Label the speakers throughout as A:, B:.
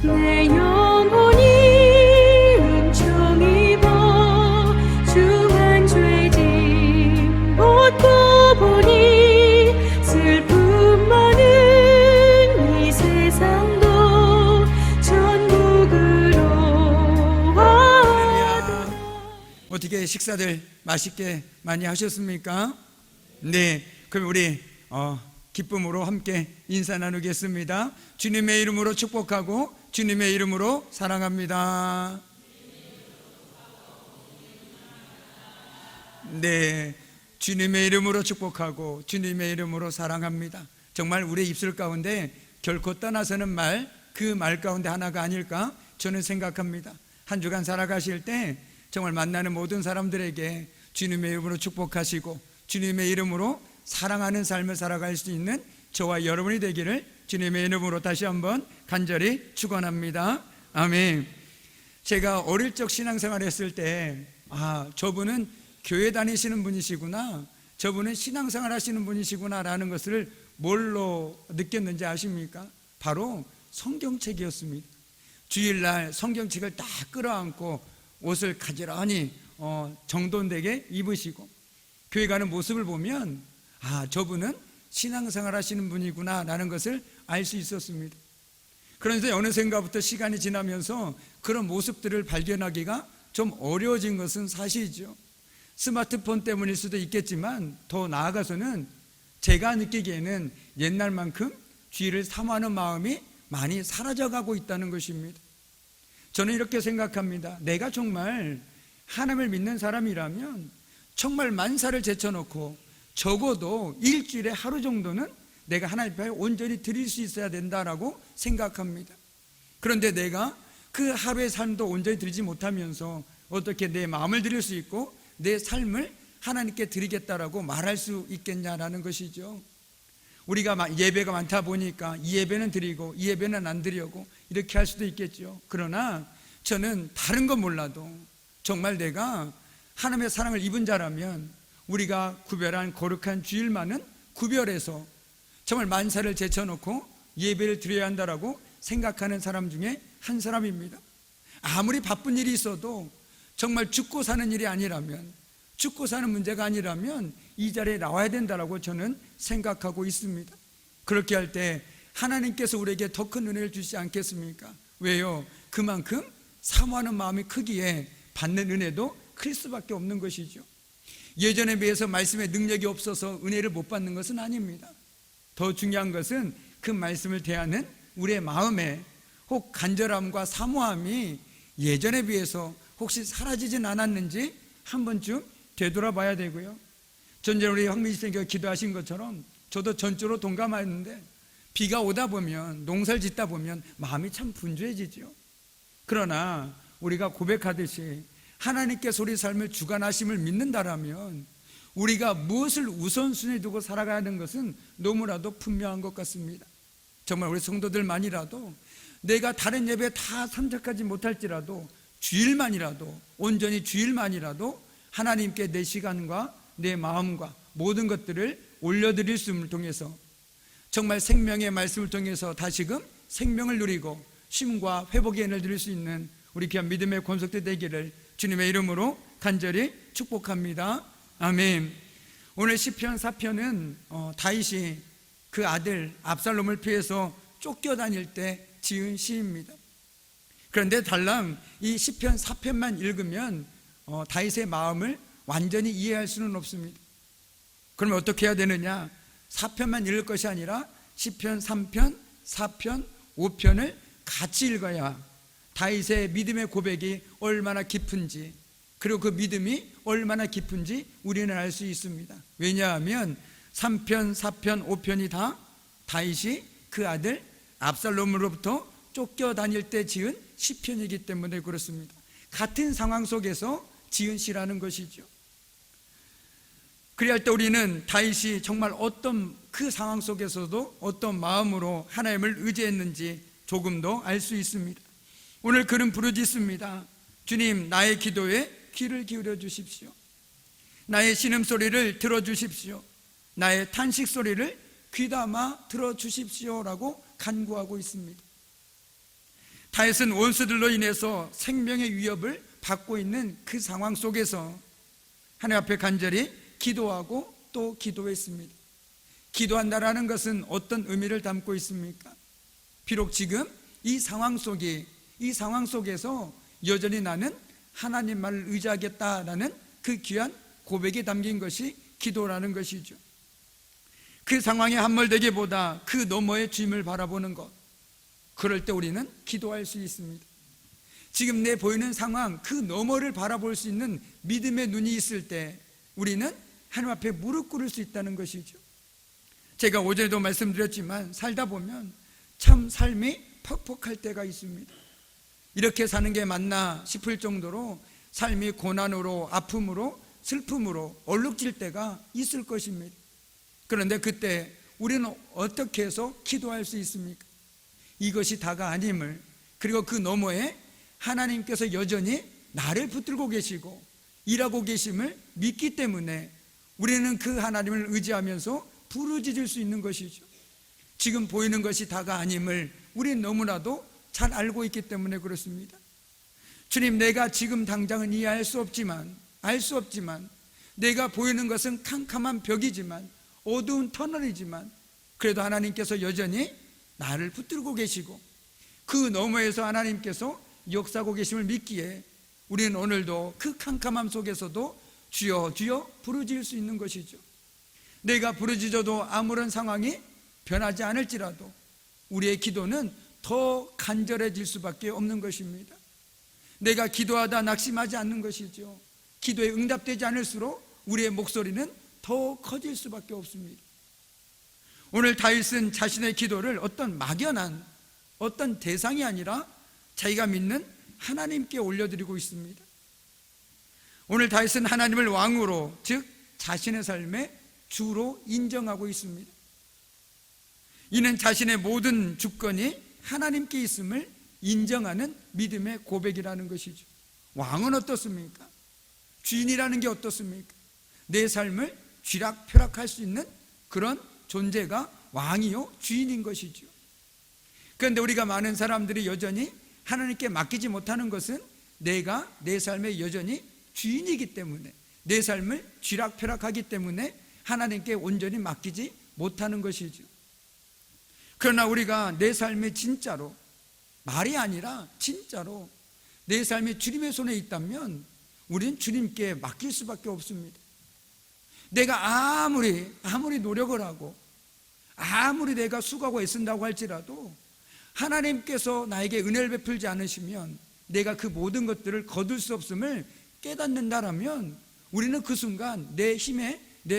A: 내 영혼이 은총입어 중한 죄짐 벗고 보니 슬픔 많은 이 세상도 천국으로 와도.
B: 어떻게 식사들 맛있게 많이 하셨습니까? 네, 그럼 우리 기쁨으로 함께 인사 나누겠습니다. 주님의 이름으로 축복하고 주님의 이름으로 사랑합니다. 네, 주님의 이름으로 축복하고 주님의 이름으로 사랑합니다. 정말 우리의 입술 가운데 결코 떠나서는 말, 그 말 가운데 하나가 아닐까 저는 생각합니다. 한 주간 살아가실 때 정말 만나는 모든 사람들에게 주님의 이름으로 축복하시고 주님의 이름으로 사랑하는 삶을 살아갈 수 있는 저와 여러분이 되기를 주님의 이름으로 다시 한번 간절히 축원합니다. 아멘. 제가 어릴 적 신앙생활 했을 때 저분은 교회 다니시는 분이시구나, 저분은 신앙생활 하시는 분이시구나 라는 것을 뭘로 느꼈는지 아십니까? 바로 성경책이었습니다. 주일날 성경책을 딱 끌어안고 옷을 가지런히 정돈되게 입으시고 교회 가는 모습을 보면 저분은 신앙생활 하시는 분이구나 라는 것을 알 수 있었습니다. 그런데 어느샌가부터 시간이 지나면서 그런 모습들을 발견하기가 좀 어려워진 것은 사실이죠. 스마트폰 때문일 수도 있겠지만 더 나아가서는 제가 느끼기에는 옛날만큼 주의를 사모하는 마음이 많이 사라져가고 있다는 것입니다. 저는 이렇게 생각합니다. 내가 정말 하나님을 믿는 사람이라면 정말 만사를 제쳐놓고 적어도 일주일에 하루 정도는 내가 하나님 앞에 온전히 드릴 수 있어야 된다라고 생각합니다. 그런데 내가 그 하루의 삶도 온전히 드리지 못하면서 어떻게 내 마음을 드릴 수 있고 내 삶을 하나님께 드리겠다라고 말할 수 있겠냐라는 것이죠. 우리가 예배가 많다 보니까 이 예배는 드리고 이 예배는 안 드리고 이렇게 할 수도 있겠죠. 그러나 저는 다른 건 몰라도 정말 내가 하나님의 사랑을 입은 자라면 우리가 구별한 거룩한 주일만은 구별해서 정말 만사를 제쳐놓고 예배를 드려야 한다라고 생각하는 사람 중에 한 사람입니다. 아무리 바쁜 일이 있어도 정말 죽고 사는 일이 아니라면, 죽고 사는 문제가 아니라면 이 자리에 나와야 된다라고 저는 생각하고 있습니다. 그렇게 할 때 하나님께서 우리에게 더 큰 은혜를 주시지 않겠습니까? 왜요? 그만큼 사모하는 마음이 크기에 받는 은혜도 클 수밖에 없는 것이죠. 예전에 비해서 말씀의 능력이 없어서 은혜를 못 받는 것은 아닙니다. 더 중요한 것은 그 말씀을 대하는 우리의 마음에 혹 간절함과 사모함이 예전에 비해서 혹시 사라지진 않았는지 한 번쯤 되돌아봐야 되고요. 전에 우리 황민희 선생님께서 기도하신 것처럼 저도 전적으로 동감하는데 비가 오다 보면, 농사를 짓다 보면 마음이 참 분주해지죠. 그러나 우리가 고백하듯이 하나님께서 우리 삶을 주관하심을 믿는다라면 우리가 무엇을 우선순위에 두고 살아가야 하는 것은 너무나도 분명한 것 같습니다. 정말 우리 성도들만이라도 내가 다른 예배 다 참석하지 못할지라도 주일만이라도, 온전히 주일만이라도 하나님께 내 시간과 내 마음과 모든 것들을 올려드릴 수를 통해서 정말 생명의 말씀을 통해서 다시금 생명을 누리고 쉼과 회복의 은혜를 누릴 수 있는 우리 귀한 믿음의 권속들 되기를 주님의 이름으로 간절히 축복합니다. 아멘. 오늘 시편 4편은 다윗이 그 아들 압살롬을 피해서 쫓겨다닐 때 지은 시입니다. 그런데 달랑 이 시편 4편만 읽으면 다윗의 마음을 완전히 이해할 수는 없습니다. 그러면 어떻게 해야 되느냐? 4편만 읽을 것이 아니라 시편 3편, 4편, 5편을 같이 읽어야 다윗의 믿음의 고백이 얼마나 깊은지, 그리고 그 믿음이 얼마나 깊은지 우리는 알 수 있습니다. 왜냐하면 3편, 4편, 5편이 다 다윗이 그 아들 압살롬으로부터 쫓겨다닐 때 지은 시편이기 때문에 그렇습니다. 같은 상황 속에서 지은 시라는 것이죠. 그래야 할 때 우리는 다윗이 정말 어떤 그 상황 속에서도 어떤 마음으로 하나님을 의지했는지 조금 더 알 수 있습니다. 오늘 그는 부르짖습니다. 주님, 나의 기도에 귀를 기울여 주십시오. 나의 신음소리를 들어주십시오. 나의 탄식소리를 귀담아 들어주십시오라고 간구하고 있습니다. 다윗은 원수들로 인해서 생명의 위협을 받고 있는 그 상황 속에서 하나님 앞에 간절히 기도하고 또 기도했습니다. 기도한다라는 것은 어떤 의미를 담고 있습니까? 비록 지금 이 상황 속에서 여전히 나는 하나님만을 의지하겠다라는 그 귀한 고백이 담긴 것이 기도라는 것이죠. 그 상황에 함몰되기보다 그 너머의 주님을 바라보는 것, 그럴 때 우리는 기도할 수 있습니다. 지금 내 보이는 상황 그 너머를 바라볼 수 있는 믿음의 눈이 있을 때 우리는 하나님 앞에 무릎 꿇을 수 있다는 것이죠. 제가 어제도 말씀드렸지만 살다 보면 참 삶이 퍽퍽할 때가 있습니다. 이렇게 사는 게 맞나 싶을 정도로 삶이 고난으로, 아픔으로, 슬픔으로 얼룩질 때가 있을 것입니다. 그런데 그때 우리는 어떻게 해서 기도할 수 있습니까? 이것이 다가 아님을, 그리고 그 너머에 하나님께서 여전히 나를 붙들고 계시고 일하고 계심을 믿기 때문에 우리는 그 하나님을 의지하면서 부르짖을 수 있는 것이죠. 지금 보이는 것이 다가 아님을 우리는 너무나도 잘 알고 있기 때문에 그렇습니다. 주님, 내가 지금 당장은 이해할 수 없지만, 알 수 없지만, 내가 보이는 것은 캄캄한 벽이지만, 어두운 터널이지만, 그래도 하나님께서 여전히 나를 붙들고 계시고 그 너머에서 하나님께서 역사하고 계심을 믿기에 우리는 오늘도 그 캄캄함 속에서도 주여 주여 부르짖을 수 있는 것이죠. 내가 부르짖어도 아무런 상황이 변하지 않을지라도 우리의 기도는 더 간절해질 수밖에 없는 것입니다. 내가 기도하다 낙심하지 않는 것이죠. 기도에 응답되지 않을수록 우리의 목소리는 더 커질 수밖에 없습니다. 오늘 다윗은 자신의 기도를 어떤 막연한 어떤 대상이 아니라 자기가 믿는 하나님께 올려드리고 있습니다. 오늘 다윗은 하나님을 왕으로, 즉 자신의 삶의 주로 인정하고 있습니다. 이는 자신의 모든 주권이 하나님께 있음을 인정하는 믿음의 고백이라는 것이죠. 왕은 어떻습니까? 주인이라는 게 어떻습니까? 내 삶을 쥐락펴락할 수 있는 그런 존재가 왕이요 주인인 것이죠. 그런데 우리가 많은 사람들이 여전히 하나님께 맡기지 못하는 것은 내가 내 삶의 여전히 주인이기 때문에, 내 삶을 쥐락펴락하기 때문에 하나님께 온전히 맡기지 못하는 것이죠. 그러나 우리가 내 삶에 진짜로, 말이 아니라 진짜로 내 삶이 주님의 손에 있다면 우리는 주님께 맡길 수밖에 없습니다. 내가 아무리 노력을 하고 아무리 내가 수고하고 애쓴다고 할지라도 하나님께서 나에게 은혜를 베풀지 않으시면 내가 그 모든 것들을 거둘 수 없음을 깨닫는다라면 우리는 그 순간 내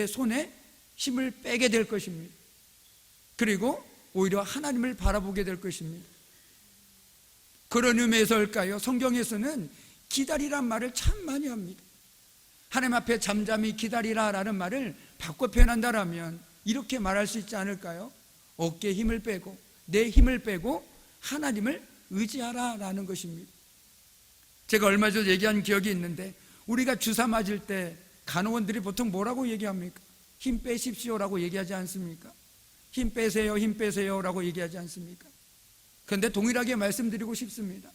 B: 손에 힘을 빼게 될 것입니다. 그리고 오히려 하나님을 바라보게 될 것입니다. 그런 의미에서일까요? 성경에서는 기다리란 말을 참 많이 합니다. 하나님 앞에 잠잠히 기다리라라는 말을 바꿔 표현한다라면 이렇게 말할 수 있지 않을까요? 어깨에 힘을 빼고, 내 힘을 빼고 하나님을 의지하라라는 것입니다. 제가 얼마 전에 얘기한 기억이 있는데, 우리가 주사 맞을 때 간호원들이 보통 뭐라고 얘기합니까? 힘 빼십시오라고 얘기하지 않습니까? 힘 빼세요, 힘 빼세요라고 얘기하지 않습니까? 그런데 동일하게 말씀드리고 싶습니다.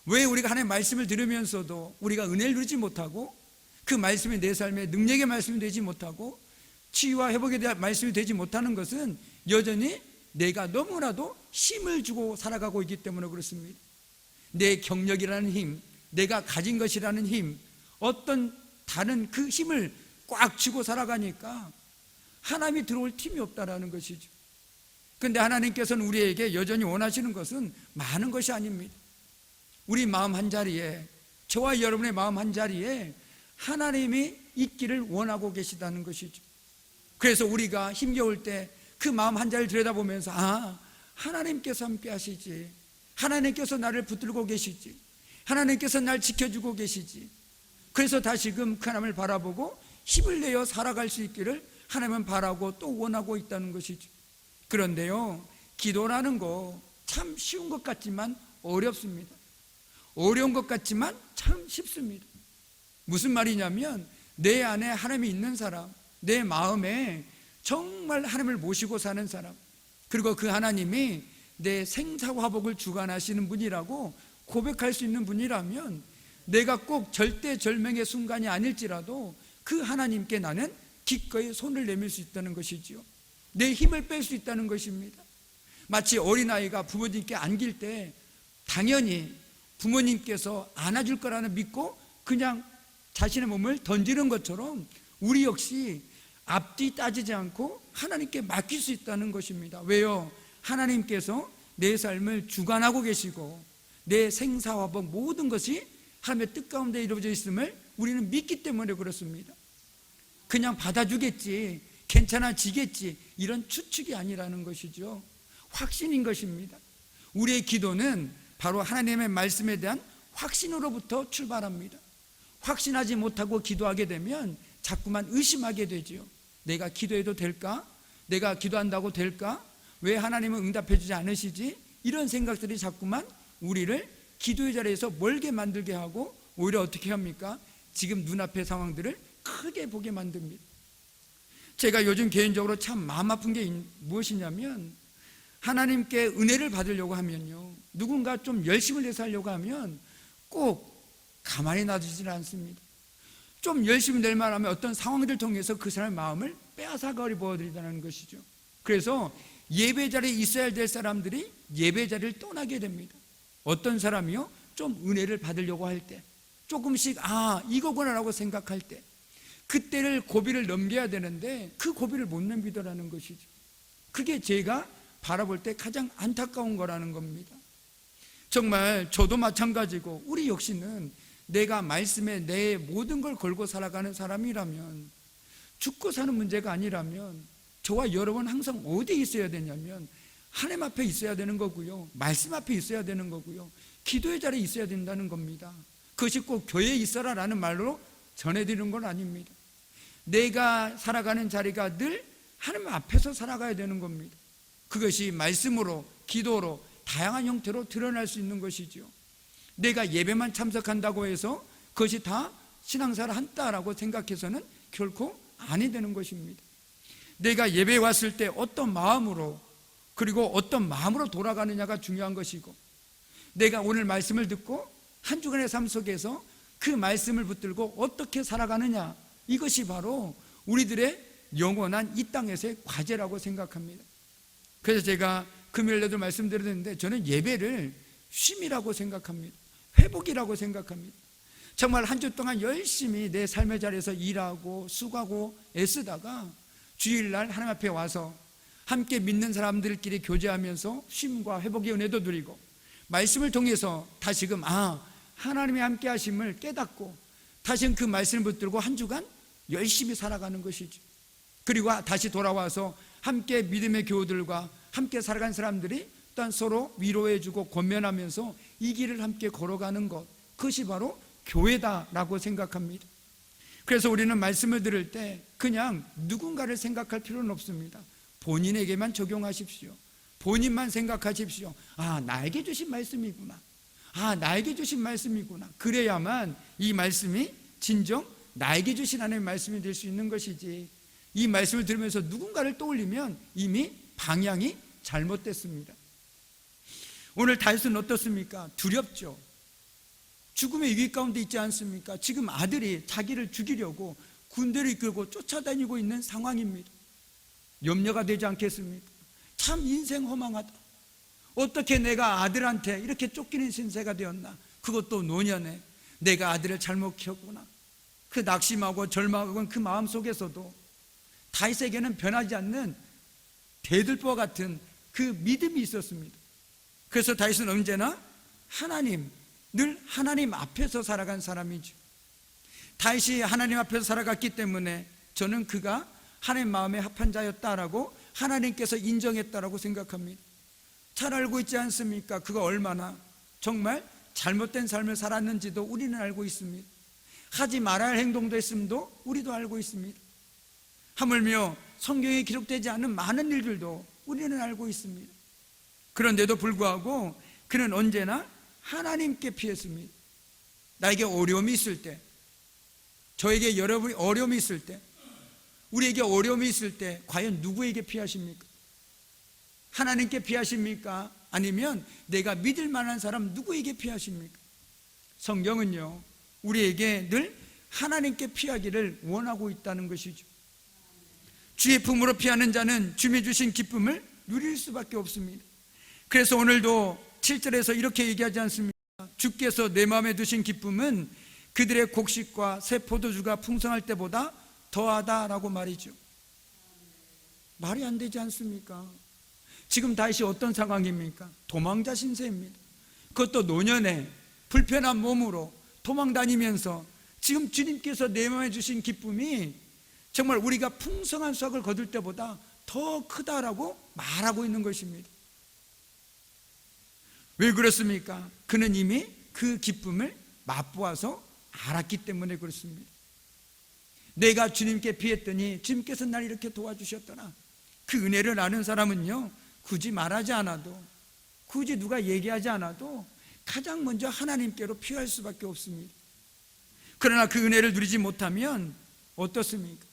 B: 왜 우리가 하나님의 말씀을 들으면서도 우리가 은혜를 누리지 못하고 그 말씀이 내 삶의 능력의 말씀이 되지 못하고 치유와 회복에 대한 말씀이 되지 못하는 것은 여전히 내가 너무나도 힘을 주고 살아가고 있기 때문에 그렇습니다. 내 경력이라는 힘, 내가 가진 것이라는 힘, 어떤 다른 그 힘을 꽉 쥐고 살아가니까 하나님이 들어올 틈이 없다라는 것이죠. 그런데 하나님께서는 우리에게 여전히 원하시는 것은 많은 것이 아닙니다. 우리 마음 한자리에, 저와 여러분의 마음 한자리에 하나님이 있기를 원하고 계시다는 것이죠. 그래서 우리가 힘겨울 때 그 마음 한자리를 들여다보면서 하나님께서 함께 하시지, 하나님께서 나를 붙들고 계시지, 하나님께서 날 지켜주고 계시지, 그래서 다시금 그 하나님을 바라보고 힘을 내어 살아갈 수 있기를 하나님은 바라고 또 원하고 있다는 것이죠. 그런데요, 기도라는 거 참 쉬운 것 같지만 어렵습니다. 어려운 것 같지만 참 쉽습니다. 무슨 말이냐면 내 안에 하나님이 있는 사람, 내 마음에 정말 하나님을 모시고 사는 사람, 그리고 그 하나님이 내 생사화복을 주관하시는 분이라고 고백할 수 있는 분이라면 내가 꼭 절대절명의 순간이 아닐지라도 그 하나님께 나는 기꺼이 손을 내밀 수 있다는 것이지요. 내 힘을 뺄 수 있다는 것입니다. 마치 어린아이가 부모님께 안길 때 당연히 부모님께서 안아줄 거라는 믿고 그냥 자신의 몸을 던지는 것처럼 우리 역시 앞뒤 따지지 않고 하나님께 맡길 수 있다는 것입니다. 왜요? 하나님께서 내 삶을 주관하고 계시고 내 생사화복 모든 것이 하나님의 뜻 가운데 이루어져 있음을 우리는 믿기 때문에 그렇습니다. 그냥 받아주겠지, 괜찮아지겠지, 이런 추측이 아니라는 것이죠. 확신인 것입니다. 우리의 기도는 바로 하나님의 말씀에 대한 확신으로부터 출발합니다. 확신하지 못하고 기도하게 되면 자꾸만 의심하게 되죠. 내가 기도해도 될까? 내가 기도한다고 될까? 왜 하나님은 응답해 주지 않으시지? 이런 생각들이 자꾸만 우리를 기도의 자리에서 멀게 만들게 하고 오히려 어떻게 합니까? 지금 눈앞의 상황들을 크게 보게 만듭니다. 제가 요즘 개인적으로 참 마음 아픈 게 무엇이냐면 하나님께 은혜를 받으려고 하면요, 누군가 좀 열심을 내서 하려고 하면 꼭 가만히 놔두지는 않습니다. 좀 열심히 낼 만하면 어떤 상황들을 통해서 그 사람의 마음을 빼앗아가리 보여드리다는 것이죠. 그래서 예배 자리에 있어야 될 사람들이 예배 자리를 떠나게 됩니다. 어떤 사람이요? 좀 은혜를 받으려고 할 때, 조금씩 이거구나라고 생각할 때, 그때를 고비를 넘겨야 되는데 그 고비를 못 넘기더라는 것이죠. 그게 제가 바라볼 때 가장 안타까운 거라는 겁니다. 정말 저도 마찬가지고 우리 역시는 내가 말씀에 내 모든 걸 걸고 살아가는 사람이라면, 죽고 사는 문제가 아니라면 저와 여러분 항상 어디에 있어야 되냐면 하나님 앞에 있어야 되는 거고요, 말씀 앞에 있어야 되는 거고요, 기도의 자리에 있어야 된다는 겁니다. 그것이 꼭 교회에 있어라 라는 말로 전해드리는 건 아닙니다. 내가 살아가는 자리가 늘 하나님 앞에서 살아가야 되는 겁니다. 그것이 말씀으로, 기도로, 다양한 형태로 드러날 수 있는 것이죠. 내가 예배만 참석한다고 해서 그것이 다 신앙생활을 한다라고 생각해서는 결코 아니 되는 것입니다. 내가 예배에 왔을 때 어떤 마음으로, 그리고 어떤 마음으로 돌아가느냐가 중요한 것이고, 내가 오늘 말씀을 듣고 한 주간의 삶 속에서 그 말씀을 붙들고 어떻게 살아가느냐, 이것이 바로 우리들의 영원한 이 땅에서의 과제라고 생각합니다. 그래서 제가 금요일에도 말씀드렸는데 저는 예배를 쉼이라고 생각합니다. 회복이라고 생각합니다. 정말 한 주 동안 열심히 내 삶의 자리에서 일하고 수고하고 애쓰다가 주일날 하나님 앞에 와서 함께 믿는 사람들끼리 교제하면서 쉼과 회복의 은혜도 누리고, 말씀을 통해서 다시금 하나님의 함께 하심을 깨닫고 다시금 그 말씀을 붙들고 한 주간 열심히 살아가는 것이죠. 그리고 다시 돌아와서 함께 믿음의 교우들과 함께 살아간 사람들이 또한 서로 위로해주고 권면하면서 이 길을 함께 걸어가는 것, 그것이 바로 교회다라고 생각합니다. 그래서 우리는 말씀을 들을 때 그냥 누군가를 생각할 필요는 없습니다. 본인에게만 적용하십시오. 본인만 생각하십시오. 나에게 주신 말씀이구나, 나에게 주신 말씀이구나. 그래야만 이 말씀이 진정 나에게 주신 하나님의 말씀이 될 수 있는 것이지, 이 말씀을 들으면서 누군가를 떠올리면 이미 방향이 잘못됐습니다. 오늘 다윗은 어떻습니까? 두렵죠. 죽음의 위기 가운데 있지 않습니까? 지금 아들이 자기를 죽이려고 군대를 이끌고 쫓아다니고 있는 상황입니다. 염려가 되지 않겠습니까? 참 인생 허망하다. 어떻게 내가 아들한테 이렇게 쫓기는 신세가 되었나? 그것도 노년에 내가 아들을 잘못 키웠구나. 그 낙심하고 절망하고 그 마음 속에서도 다윗에게는 변하지 않는 대들보와 같은 그 믿음이 있었습니다. 그래서 다윗은 언제나 늘 하나님 앞에서 살아간 사람이죠. 다윗이 하나님 앞에서 살아갔기 때문에 저는 그가 하나님 마음에 합한 자였다라고 하나님께서 인정했다라고 생각합니다. 잘 알고 있지 않습니까? 그가 얼마나 정말 잘못된 삶을 살았는지도 우리는 알고 있습니다. 하지 말아야 할 행동도 했음도 우리도 알고 있습니다. 하물며 성경에 기록되지 않은 많은 일들도 우리는 알고 있습니다. 그런데도 불구하고 그는 언제나 하나님께 피했습니다. 나에게 어려움이 있을 때, 저에게 여러분이 어려움이 있을 때, 우리에게 어려움이 있을 때 과연 누구에게 피하십니까? 하나님께 피하십니까? 아니면 내가 믿을 만한 사람 누구에게 피하십니까? 성경은요, 우리에게 늘 하나님께 피하기를 원하고 있다는 것이죠. 주의 품으로 피하는 자는 주님이 주신 기쁨을 누릴 수밖에 없습니다. 그래서 오늘도 7절에서 이렇게 얘기하지 않습니까? 주께서 내 마음에 두신 기쁨은 그들의 곡식과 새 포도주가 풍성할 때보다 더하다라고 말이죠. 말이 안 되지 않습니까? 지금 다윗이 어떤 상황입니까? 도망자 신세입니다. 그것도 노년에 불편한 몸으로 도망다니면서 지금 주님께서 내 마음에 주신 기쁨이 정말 우리가 풍성한 수확을 거둘 때보다 더 크다라고 말하고 있는 것입니다. 왜 그렇습니까? 그는 이미 그 기쁨을 맛보아서 알았기 때문에 그렇습니다. 내가 주님께 피했더니 주님께서 날 이렇게 도와주셨더라. 그 은혜를 아는 사람은요, 굳이 말하지 않아도, 굳이 누가 얘기하지 않아도 가장 먼저 하나님께로 피할 수밖에 없습니다. 그러나 그 은혜를 누리지 못하면 어떻습니까?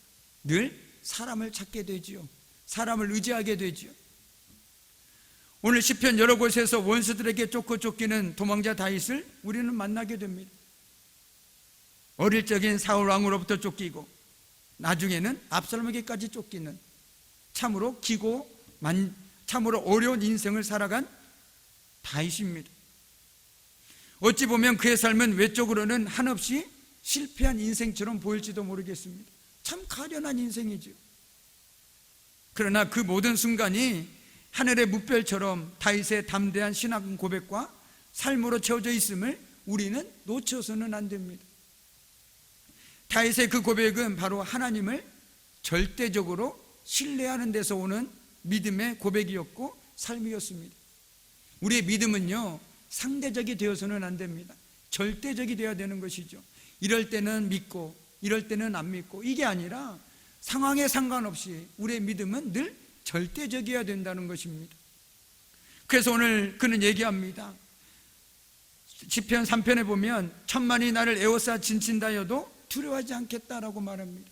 B: 늘 사람을 찾게 되지요. 사람을 의지하게 되지요. 오늘 시편 여러 곳에서 원수들에게 쫓고 쫓기는 도망자 다윗을 우리는 만나게 됩니다. 어릴 적인 사울 왕으로부터 쫓기고 나중에는 압살롬에게까지 쫓기는 참으로 기고 참으로 어려운 인생을 살아간 다윗입니다. 어찌 보면 그의 삶은 외적으로는 한없이 실패한 인생처럼 보일지도 모르겠습니다. 참 가련한 인생이죠. 그러나 그 모든 순간이 하늘의 뭇별처럼 다윗의 담대한 신앙 고백과 삶으로 채워져 있음을 우리는 놓쳐서는 안 됩니다. 다윗의 그 고백은 바로 하나님을 절대적으로 신뢰하는 데서 오는 믿음의 고백이었고 삶이었습니다. 우리의 믿음은요, 상대적이 되어서는 안 됩니다. 절대적이 되어야 되는 것이죠. 이럴 때는 믿고 이럴 때는 안 믿고, 이게 아니라 상황에 상관없이 우리의 믿음은 늘 절대적이어야 된다는 것입니다. 그래서 오늘 그는 얘기합니다. 시편 3편에 보면 천만이 나를 에워싸 진친다 해도 두려워하지 않겠다라고 말합니다.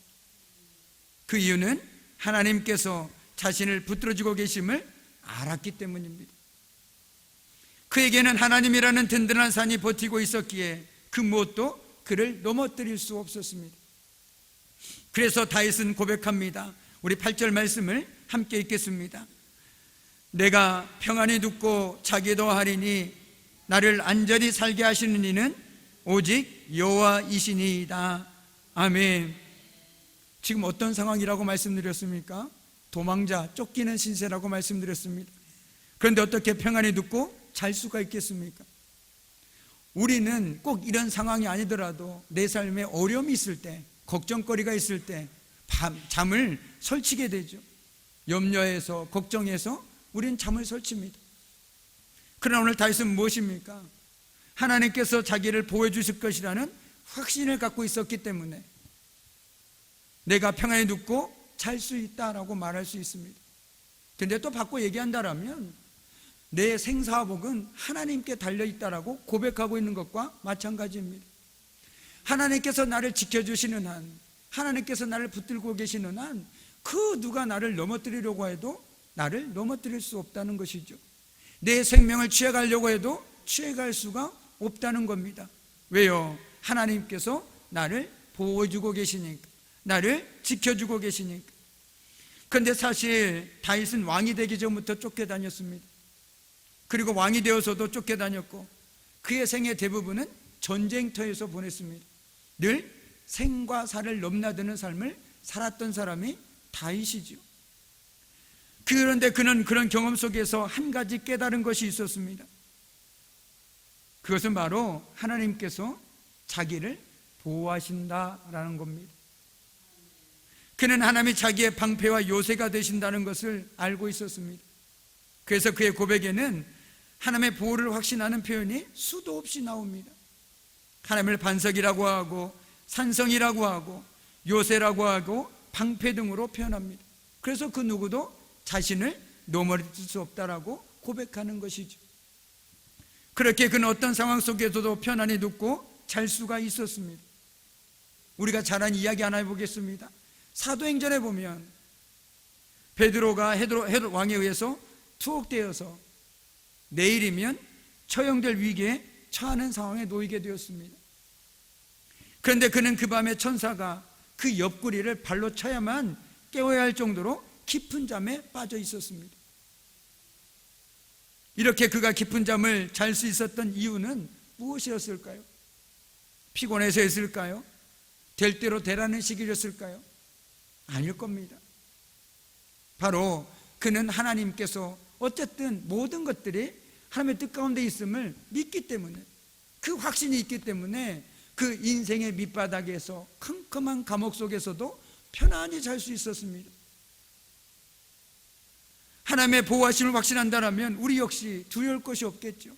B: 그 이유는 하나님께서 자신을 붙들어주고 계심을 알았기 때문입니다. 그에게는 하나님이라는 든든한 산이 버티고 있었기에 그 무엇도 그를 넘어뜨릴 수 없었습니다. 그래서 다윗은 고백합니다. 우리 8절 말씀을 함께 읽겠습니다. 내가 평안히 눕고 자기도 하리니 나를 안전히 살게 하시는 이는 오직 여호와이시니이다. 아멘. 지금 어떤 상황이라고 말씀드렸습니까? 도망자, 쫓기는 신세라고 말씀드렸습니다. 그런데 어떻게 평안히 눕고 잘 수가 있겠습니까? 우리는 꼭 이런 상황이 아니더라도 내 삶에 어려움이 있을 때, 걱정거리가 있을 때 잠을 설치게 되죠. 염려해서 걱정해서 우리는 잠을 설칩니다. 그러나 오늘 다윗은 무엇입니까? 하나님께서 자기를 보호해 주실 것이라는 확신을 갖고 있었기 때문에 내가 평안히 눕고 잘 수 있다라고 말할 수 있습니다. 근데 또 바꿔 얘기한다라면 내 생사복은 하나님께 달려있다라고 고백하고 있는 것과 마찬가지입니다. 하나님께서 나를 지켜주시는 한, 하나님께서 나를 붙들고 계시는 한, 그 누가 나를 넘어뜨리려고 해도 나를 넘어뜨릴 수 없다는 것이죠. 내 생명을 취해가려고 해도 취해갈 수가 없다는 겁니다. 왜요? 하나님께서 나를 보호해주고 계시니까, 나를 지켜주고 계시니까. 그런데 사실 다윗은 왕이 되기 전부터 쫓겨다녔습니다. 그리고 왕이 되어서도 쫓겨다녔고 그의 생의 대부분은 전쟁터에서 보냈습니다. 늘 생과 사를 넘나드는 삶을 살았던 사람이 다윗이죠. 그런데 그는 그런 경험 속에서 한 가지 깨달은 것이 있었습니다. 그것은 바로 하나님께서 자기를 보호하신다라는 겁니다. 그는 하나님이 자기의 방패와 요새가 되신다는 것을 알고 있었습니다. 그래서 그의 고백에는 하나님의 보호를 확신하는 표현이 수도 없이 나옵니다. 하나님을 반석이라고 하고 산성이라고 하고 요새라고 하고 방패 등으로 표현합니다. 그래서 그 누구도 자신을 넘어뜨릴 수 없다라고 고백하는 것이죠. 그렇게 그는 어떤 상황 속에서도 편안히 눕고 잘 수가 있었습니다. 우리가 잘 아는 이야기 하나 해보겠습니다. 사도행전에 보면 베드로가 헤롯 왕에 의해서 투옥되어서 내일이면 처형될 위기에 처하는 상황에 놓이게 되었습니다. 그런데 그는 그 밤에 천사가 그 옆구리를 발로 쳐야만 깨워야 할 정도로 깊은 잠에 빠져 있었습니다. 이렇게 그가 깊은 잠을 잘 수 있었던 이유는 무엇이었을까요? 피곤해서였을까요? 될 대로 되라는 시기였을까요? 아닐 겁니다. 바로 그는 하나님께서 어쨌든 모든 것들이 하나님의 뜻 가운데 있음을 믿기 때문에, 그 확신이 있기 때문에 그 인생의 밑바닥에서 컴컴한 감옥 속에서도 편안히 잘 수 있었습니다. 하나님의 보호하심을 확신한다면 우리 역시 두려울 것이 없겠죠.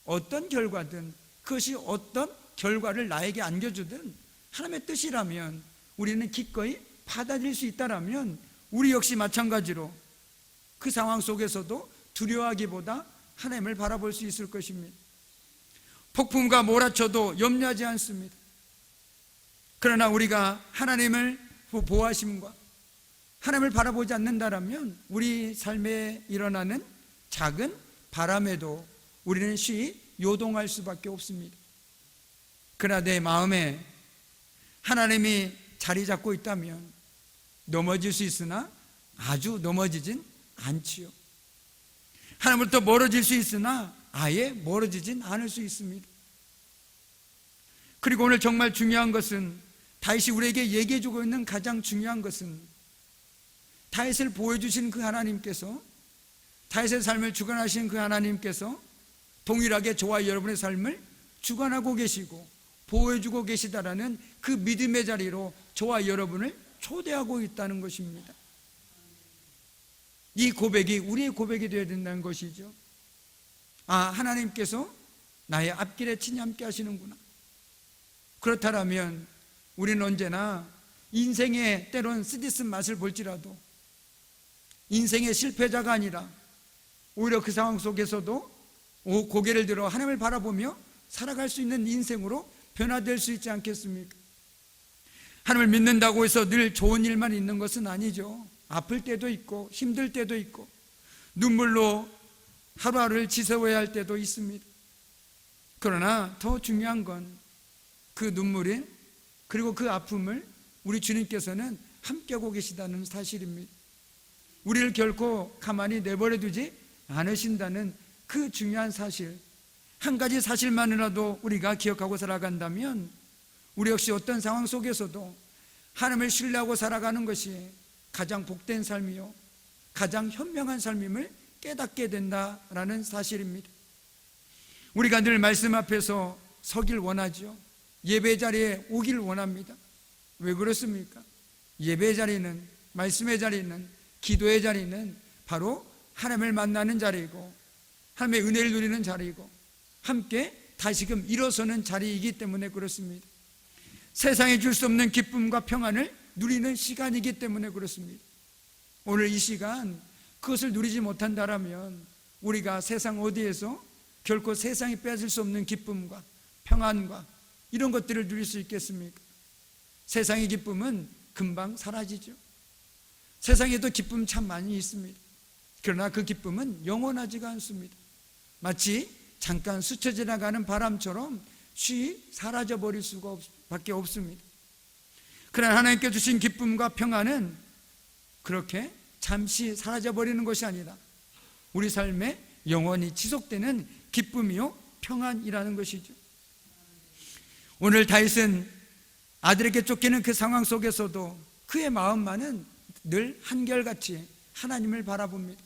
B: 어떤 결과든, 그것이 어떤 결과를 나에게 안겨주든 하나님의 뜻이라면 우리는 기꺼이 받아들일 수 있다라면 우리 역시 마찬가지로 그 상황 속에서도 두려워하기보다 하나님을 바라볼 수 있을 것입니다. 폭풍과 몰아쳐도 염려하지 않습니다. 그러나 우리가 하나님을 보호하심과 하나님을 바라보지 않는다라면 우리 삶에 일어나는 작은 바람에도 우리는 쉬이 요동할 수밖에 없습니다. 그러나 내 마음에 하나님이 자리 잡고 있다면 넘어질 수 있으나 아주 넘어지진 않지요. 하나님으로부터 멀어질 수 있으나 아예 멀어지진 않을 수 있습니다. 그리고 오늘 정말 중요한 것은, 다윗이 우리에게 얘기해주고 있는 가장 중요한 것은, 다윗을 보여주신 그 하나님께서, 다윗의 삶을 주관하신 그 하나님께서 동일하게 저와 여러분의 삶을 주관하고 계시고 보여주고 계시다라는 그 믿음의 자리로 저와 여러분을 초대하고 있다는 것입니다. 이 고백이 우리의 고백이 되어야 된다는 것이죠. 아, 하나님께서 나의 앞길에 친히 함께 하시는구나. 그렇다면 우리는 언제나 인생의 때론 쓰디쓴 맛을 볼지라도 인생의 실패자가 아니라 오히려 그 상황 속에서도 고개를 들어 하나님을 바라보며 살아갈 수 있는 인생으로 변화될 수 있지 않겠습니까? 하나님을 믿는다고 해서 늘 좋은 일만 있는 것은 아니죠. 아플 때도 있고 힘들 때도 있고 눈물로 하루하루를 지새워야 할 때도 있습니다. 그러나 더 중요한 건 그 눈물이, 그리고 그 아픔을 우리 주님께서는 함께하고 계시다는 사실입니다. 우리를 결코 가만히 내버려 두지 않으신다는 그 중요한 사실, 한 가지 사실만이라도 우리가 기억하고 살아간다면 우리 역시 어떤 상황 속에서도 하나님을 신뢰하고 살아가는 것이 가장 복된 삶이요 가장 현명한 삶임을 깨닫게 된다라는 사실입니다. 우리가 늘 말씀 앞에서 서길 원하죠. 예배 자리에 오길 원합니다. 왜 그렇습니까? 예배 자리는, 말씀의 자리는, 기도의 자리는 바로 하나님을 만나는 자리이고 하나님의 은혜를 누리는 자리이고 함께 다시금 일어서는 자리이기 때문에 그렇습니다. 세상에 줄 수 없는 기쁨과 평안을 누리는 시간이기 때문에 그렇습니다. 오늘 이 시간 그것을 누리지 못한다면 우리가 세상 어디에서 결코 세상이 빼앗을 수 없는 기쁨과 평안과 이런 것들을 누릴 수 있겠습니까? 세상의 기쁨은 금방 사라지죠. 세상에도 기쁨 참 많이 있습니다. 그러나 그 기쁨은 영원하지가 않습니다. 마치 잠깐 스쳐 지나가는 바람처럼 쉬이 사라져버릴 수밖에 없습니다. 그러나 하나님께 주신 기쁨과 평안은 그렇게 잠시 사라져버리는 것이 아니라 우리 삶에 영원히 지속되는 기쁨이요 평안이라는 것이죠. 오늘 다윗은 아들에게 쫓기는 그 상황 속에서도 그의 마음만은 늘 한결같이 하나님을 바라봅니다.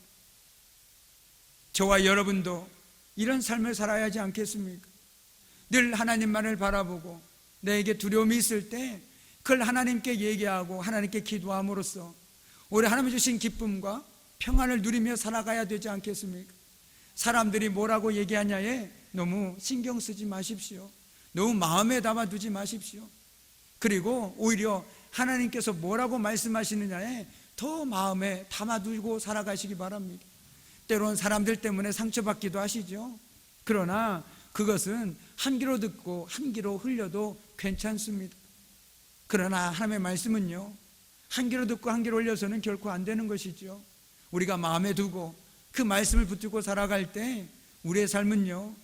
B: 저와 여러분도 이런 삶을 살아야 하지 않겠습니까? 늘 하나님만을 바라보고 내게 두려움이 있을 때 그걸 하나님께 얘기하고 하나님께 기도함으로써 오히려 하나님이 주신 기쁨과 평안을 누리며 살아가야 되지 않겠습니까? 사람들이 뭐라고 얘기하냐에 너무 신경 쓰지 마십시오. 너무 마음에 담아두지 마십시오. 그리고 오히려 하나님께서 뭐라고 말씀하시느냐에 더 마음에 담아두고 살아가시기 바랍니다. 때로는 사람들 때문에 상처받기도 하시죠. 그러나 그것은 한 귀로 듣고 한 귀로 흘려도 괜찮습니다. 그러나 하나님의 말씀은요, 한 귀로 듣고 한 귀로 흘려서는 결코 안 되는 것이죠. 우리가 마음에 두고 그 말씀을 붙들고 살아갈 때 우리의 삶은요,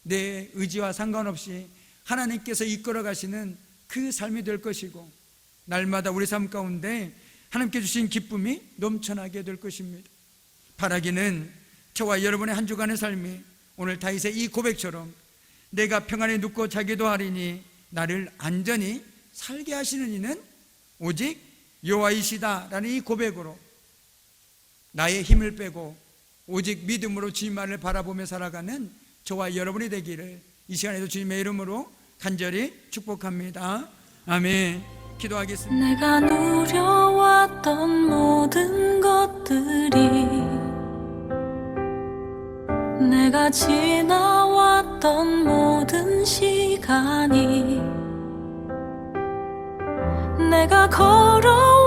B: 내 의지와 상관없이 하나님께서 이끌어 가시는 그 삶이 될 것이고, 날마다 우리 삶 가운데 하나님께 주신 기쁨이 넘쳐나게 될 것입니다. 바라기는 저와 여러분의 한 주간의 삶이 오늘 다윗의 이 고백처럼 내가 평안히 눕고 자기도 하리니 나를 안전히 살게 하시는 이는 오직 여호와이시다 라는 이 고백으로 나의 힘을 빼고 오직 믿음으로 주님만을 바라보며 살아가는 저와 여러분이 되기를 이 시간에도 주님의 이름으로 간절히 축복합니다. 아멘. 기도하겠습니다.
A: 내가 누려왔던 모든 것들이, 내가 지나왔던 모든 시간이, 내가 걸어